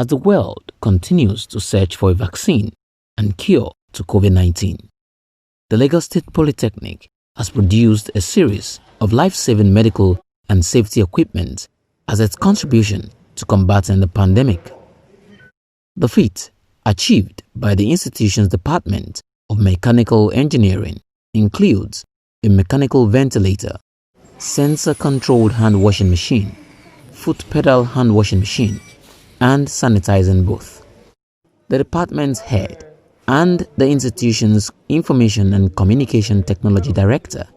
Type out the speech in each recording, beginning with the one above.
as the world continues to search for a vaccine and cure to COVID-19. The Lagos State Polytechnic has produced a series of life-saving medical and safety equipment as its contribution to combating the pandemic. The feat, achieved by the institution's Department of Mechanical Engineering, includes a mechanical ventilator, sensor-controlled hand-washing machine, foot pedal hand-washing machine, and sanitizing booth. The department's head and the institution's Information and Communication Technology Director,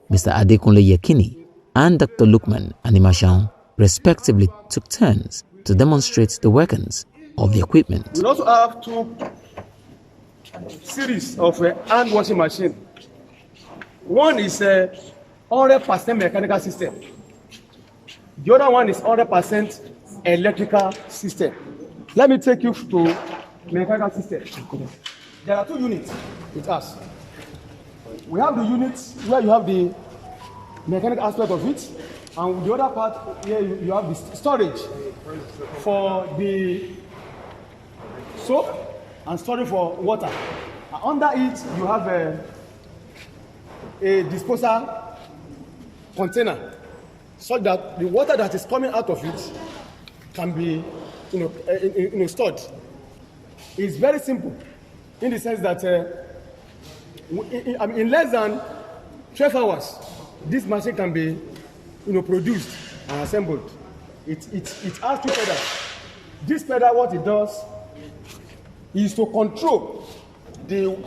Mr. Adekunle Yekini, and Dr. Lukman Animashaun, respectively took turns to demonstrate the workings of the equipment. We also have two series of hand washing machine. One is 100% mechanical system. The other one is 100% electrical system. Let me take you to mechanical system. There are two units with us. We have the units where you have the mechanical aspect of it, and the other part here you have the storage for the soap and storage for water. And under it you have a disposal container, so that the water that is coming out of it can be stored. It's very simple in the sense that in less than 12 hours this machine can be produced and assembled. It has two pedals. This pedal, what it does is to control the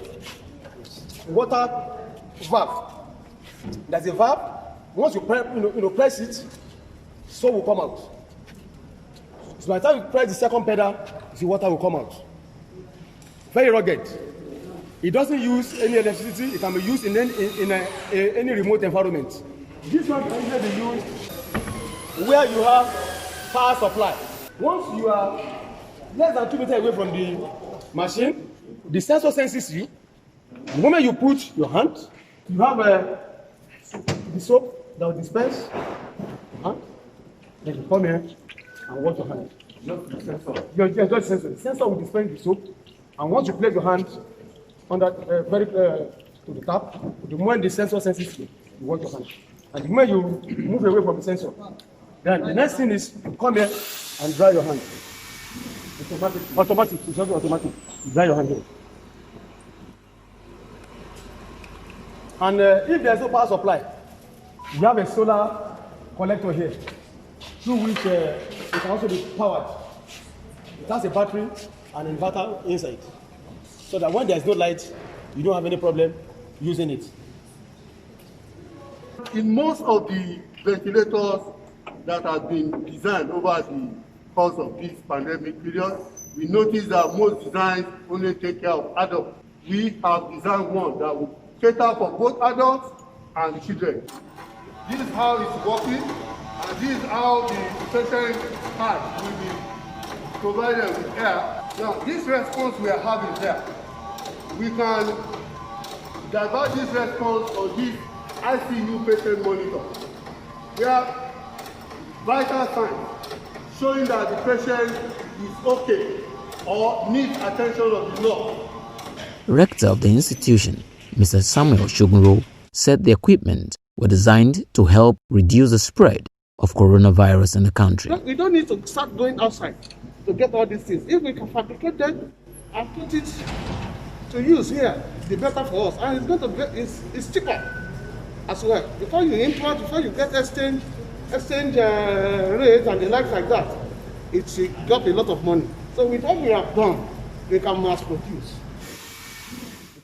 water valve. There's a valve. Once you press it, soap will come out. So by the time you press the second pedal, the water will come out. Very rugged. It doesn't use any electricity. It can be used in any remote environment. This one can even be used where you have power supply. Once you are less than 2 meters away from the machine, the sensor senses you. The moment you put your hand, you have the soap that will dispense. Then you come here and wash your hand. Not the sensor. Just the sensor. The sensor will dispense the soap, and once you place your hand on that to the tap, the moment the sensor senses you, you wash your hand. And the moment you move away from the sensor, then the next thing is you come here and dry your hand. Automatic. It's not automatic. You dry your hand here. And if there's no power supply, you have a solar collector here, through which it can also be powered. It has a battery and inverter inside, so that when there's no light, you don't have any problem using it. In most of the ventilators that have been designed over the course of this pandemic period, we notice that most designs only take care of adults. We have designed one that will cater for both adults and children. This is how it's working, and this is how the patient heart will be provided with air. Now, this response we are having here, we can divert this response on this ICU patient monitor. We have vital signs showing that the patient is okay or needs attention of the nurse. Rector of the institution, Mr. Samuel Shogunro, said the equipment were designed to help reduce the spread of coronavirus in the country. We don't need to start going outside to get all these things. If we can fabricate them and put it to use here, the better for us. And it's going to be, it's cheaper as well. Before you import, before you get exchange rate and the likes like that, it's got a lot of money. So with what we have done, we can mass produce.